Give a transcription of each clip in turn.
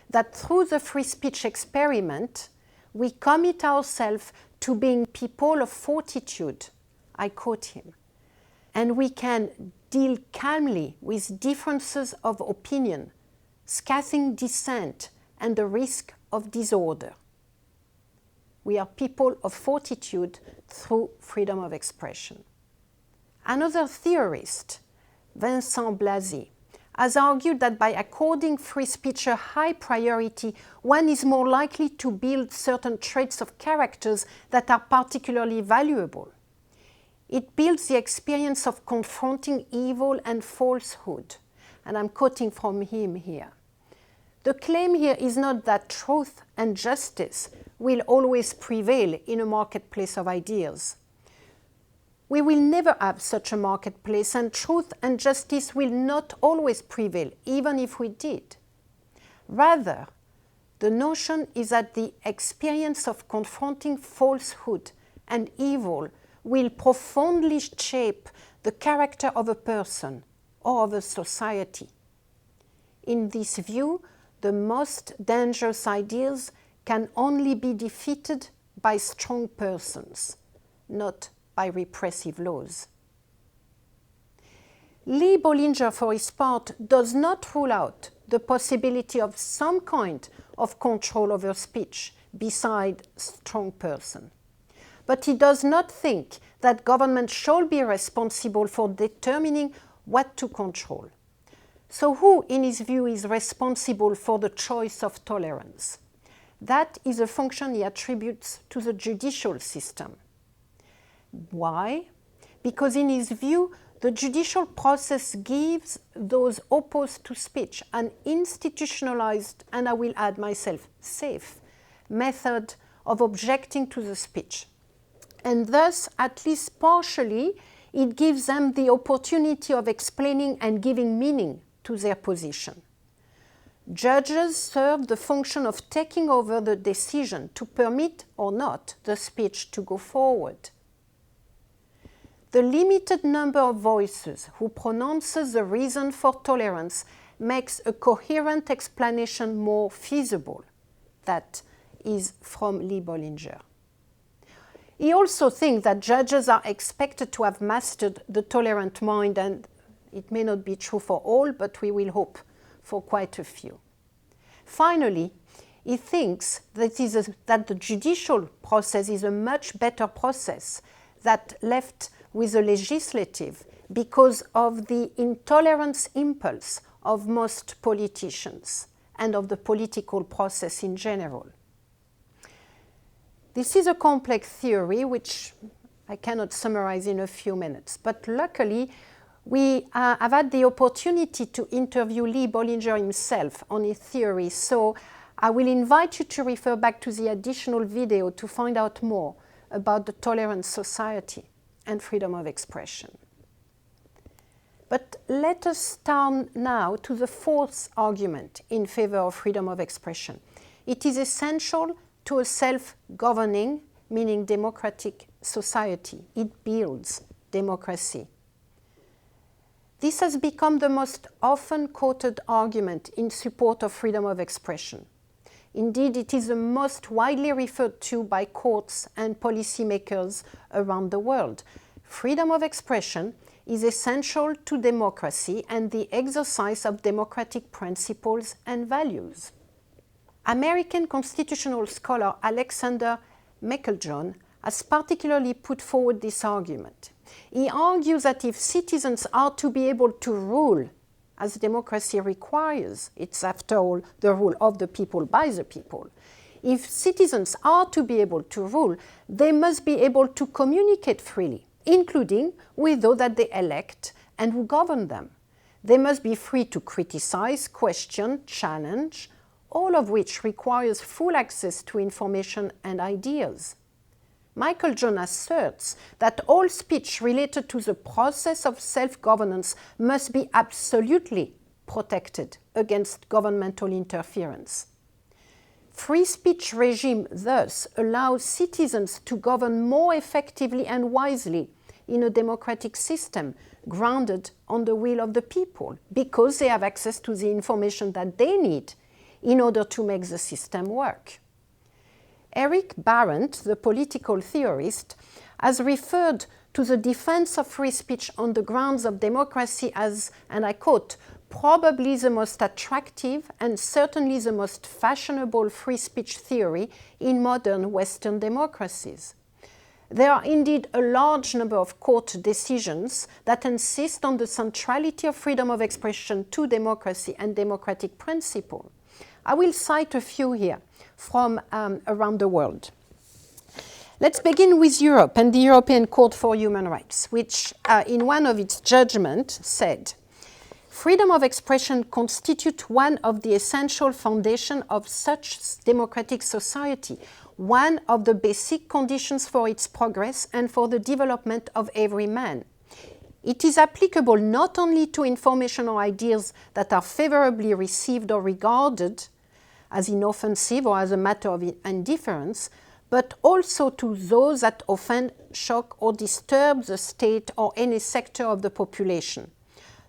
that through the free speech experiment, we commit ourselves to being people of fortitude, I quote him, and we can deal calmly with differences of opinion, scathing dissent, and the risk of disorder. We are people of fortitude through freedom of expression. Another theorist, Vincent Blasey, has argued that by according free speech a high priority, one is more likely to build certain traits of characters that are particularly valuable. It builds the experience of confronting evil and falsehood. And I'm quoting from him here. The claim here is not that truth and justice will always prevail in a marketplace of ideas. We will never have such a marketplace, and truth and justice will not always prevail, even if we did. Rather, the notion is that the experience of confronting falsehood and evil will profoundly shape the character of a person or of a society. In this view, the most dangerous ideas can only be defeated by strong persons, not by repressive laws. Lee Bollinger, for his part, does not rule out the possibility of some kind of control over speech beside strong person. But he does not think that government shall be responsible for determining what to control. So who, in his view, is responsible for the choice of tolerance? That is a function he attributes to the judicial system. Why? Because in his view, the judicial process gives those opposed to speech an institutionalized, and I will add myself, safe method of objecting to the speech. And thus, at least partially, it gives them the opportunity of explaining and giving meaning to their position. Judges serve the function of taking over the decision to permit or not the speech to go forward. The limited number of voices who pronounces the reason for tolerance makes a coherent explanation more feasible. That is from Lee Bollinger. He also thinks that judges are expected to have mastered the tolerant mind, and it may not be true for all, but we will hope for quite a few. Finally, he thinks that the judicial process is a much better process than left with the legislative because of the intolerance impulse of most politicians and of the political process in general. This is a complex theory which I cannot summarize in a few minutes, but luckily we have had the opportunity to interview Lee Bollinger himself on his theory, so I will invite you to refer back to the additional video to find out more about the tolerant society and freedom of expression. But let us turn now to the fourth argument in favor of freedom of expression. It is essential to a self-governing, meaning democratic society. It builds democracy. This has become the most often quoted argument in support of freedom of expression. Indeed, it is the most widely referred to by courts and policymakers around the world. Freedom of expression is essential to democracy and the exercise of democratic principles and values. American constitutional scholar Alexander Meiklejohn has particularly put forward this argument. He argues that if citizens are to be able to rule, as democracy requires, it's after all the rule of the people by the people. If citizens are to be able to rule, they must be able to communicate freely, including with those that they elect and who govern them. They must be free to criticize, question, challenge, all of which requires full access to information and ideas. Meiklejohn asserts that all speech related to the process of self-governance must be absolutely protected against governmental interference. Free speech regime thus allows citizens to govern more effectively and wisely in a democratic system grounded on the will of the people because they have access to the information that they need in order to make the system work. Eric Barrett, the political theorist, has referred to the defense of free speech on the grounds of democracy as, and I quote, probably the most attractive and certainly the most fashionable free speech theory in modern Western democracies. There are indeed a large number of court decisions that insist on the centrality of freedom of expression to democracy and democratic principle. I will cite a few here from around the world. Let's begin with Europe and the European Court for Human Rights, which in one of its judgments said, freedom of expression constitutes one of the essential foundations of such democratic society, one of the basic conditions for its progress and for the development of every man. It is applicable not only to information or ideas that are favorably received or regarded as inoffensive or as a matter of indifference, but also to those that offend, shock, or disturb the state or any sector of the population.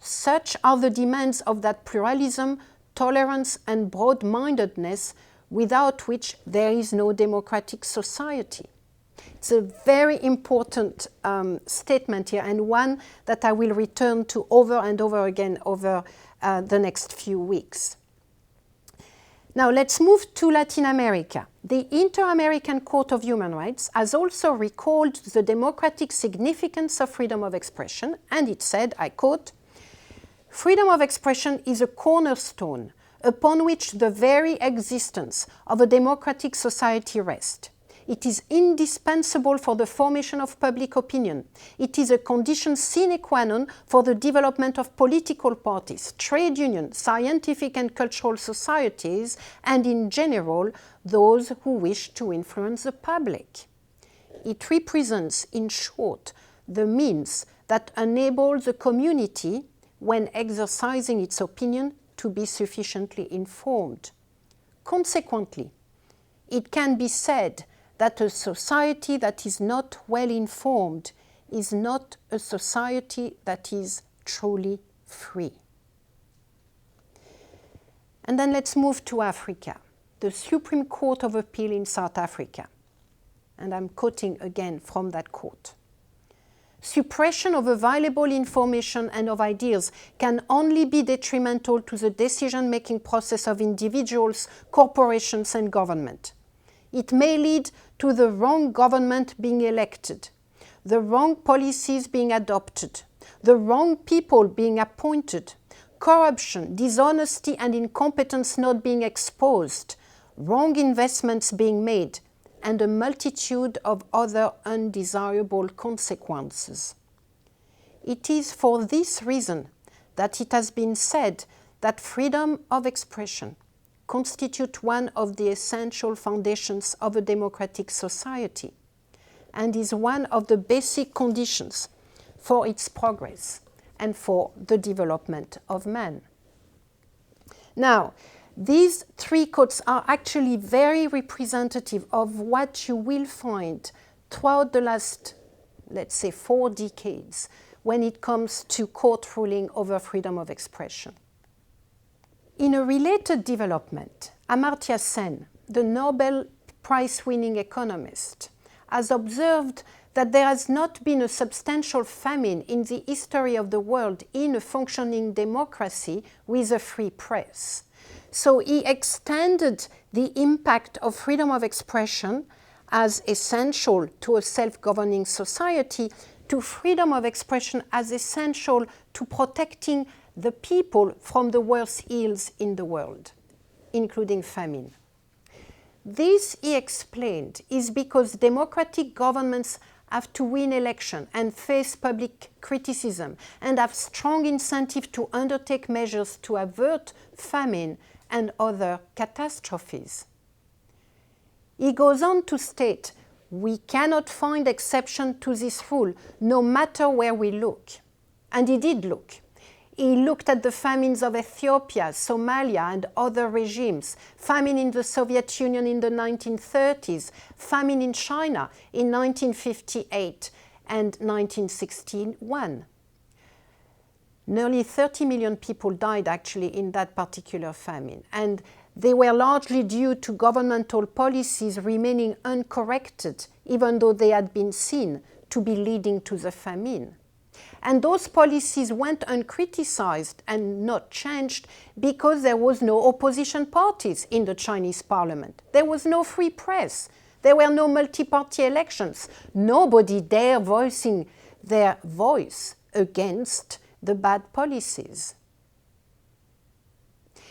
Such are the demands of that pluralism, tolerance, and broad-mindedness without which there is no democratic society. It's a very important statement here, and one that I will return to over and over again over the next few weeks. Now let's move to Latin America. The Inter-American Court of Human Rights has also recalled the democratic significance of freedom of expression, and it said, I quote, freedom of expression is a cornerstone upon which the very existence of a democratic society rests. It is indispensable for the formation of public opinion. It is a condition sine qua non for the development of political parties, trade unions, scientific and cultural societies, and in general, those who wish to influence the public. It represents, in short, the means that enable the community, when exercising its opinion, to be sufficiently informed. Consequently, it can be said that a society that is not well informed is not a society that is truly free. And then let's move to Africa, the Supreme Court of Appeal in South Africa. And I'm quoting again from that court. Suppression of available information and of ideas can only be detrimental to the decision-making process of individuals, corporations, and government. It may lead to the wrong government being elected, the wrong policies being adopted, the wrong people being appointed, corruption, dishonesty, and incompetence not being exposed, wrong investments being made, and a multitude of other undesirable consequences. It is for this reason that it has been said that freedom of expression constitute one of the essential foundations of a democratic society and is one of the basic conditions for its progress and for the development of man. Now, these three courts are actually very representative of what you will find throughout the last, let's say, 4 decades when it comes to court ruling over freedom of expression. In a related development, Amartya Sen, the Nobel Prize-winning economist, has observed that there has not been a substantial famine in the history of the world in a functioning democracy with a free press. So he extended the impact of freedom of expression as essential to a self-governing society to freedom of expression as essential to protecting the people from the worst ills in the world, including famine. This, he explained, is because democratic governments have to win election and face public criticism and have strong incentive to undertake measures to avert famine and other catastrophes. He goes on to state, we cannot find exception to this rule, no matter where we look. And he did look. He looked at the famines of Ethiopia, Somalia, and other regimes, famine in the Soviet Union in the 1930s, famine in China in 1958 and 1961. Nearly 30 million people died actually in that particular famine. And they were largely due to governmental policies remaining uncorrected, even though they had been seen to be leading to the famine. And those policies went uncriticized and not changed because there was no opposition parties in the Chinese parliament. There was no free press. There were no multi-party elections. Nobody dare voicing their voice against the bad policies.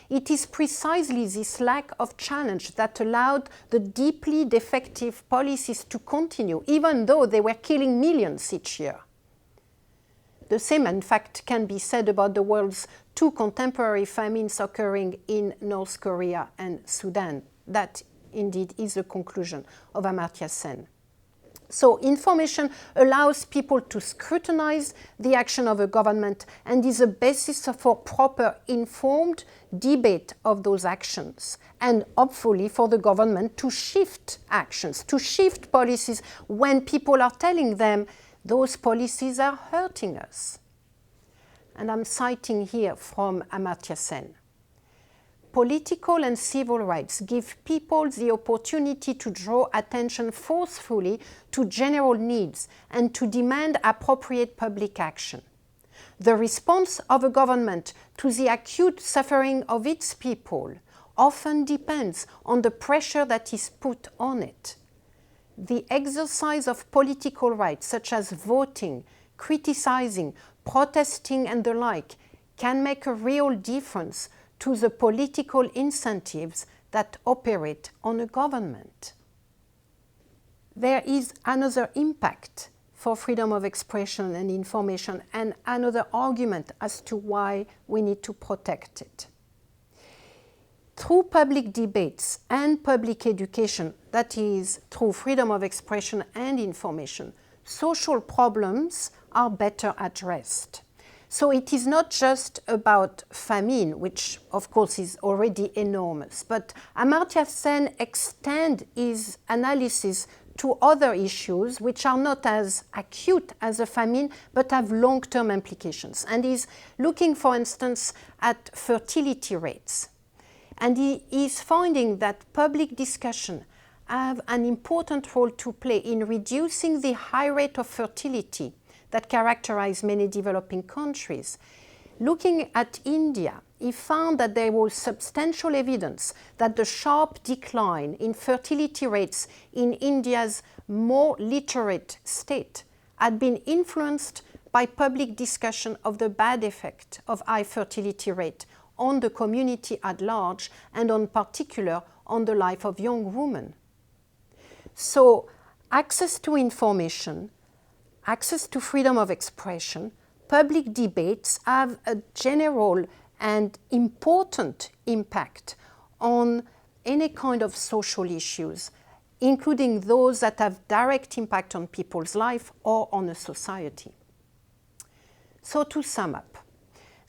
It is precisely this lack of challenge that allowed the deeply defective policies to continue, even though they were killing millions each year. The same, in fact, can be said about the world's two contemporary famines occurring in North Korea and Sudan. That, indeed, is the conclusion of Amartya Sen. So information allows people to scrutinize the action of a government and is a basis for proper informed debate of those actions, and hopefully for the government to shift actions, to shift policies when people are telling them those policies are hurting us. And I'm citing here from Amartya Sen. Political and civil rights give people the opportunity to draw attention forcefully to general needs and to demand appropriate public action. The response of a government to the acute suffering of its people often depends on the pressure that is put on it. The exercise of political rights, such as voting, criticizing, protesting, and the like, can make a real difference to the political incentives that operate on a government. There is another impact for freedom of expression and information, and another argument as to why we need to protect it. Through public debates and public education, that is, through freedom of expression and information, social problems are better addressed. So it is not just about famine, which of course is already enormous, but Amartya Sen extends his analysis to other issues which are not as acute as a famine, but have long-term implications. And he's looking, for instance, at fertility rates. And he is finding that public discussion have an important role to play in reducing the high rate of fertility that characterize many developing countries. Looking at India, he found that there was substantial evidence that the sharp decline in fertility rates in India's more literate state had been influenced by public discussion of the bad effect of high fertility rate on the community at large, and in particular on the life of young women. So access to information, access to freedom of expression, public debates have a general and important impact on any kind of social issues, including those that have direct impact on people's life or on a society. So to sum up,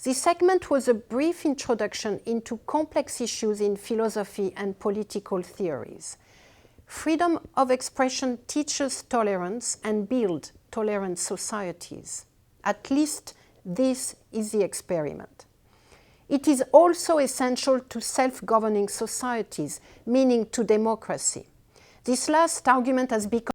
this segment was a brief introduction into complex issues in philosophy and political theories. Freedom of expression teaches tolerance and builds tolerant societies. At least this is the experiment. It is also essential to self-governing societies, meaning to democracy. This last argument has become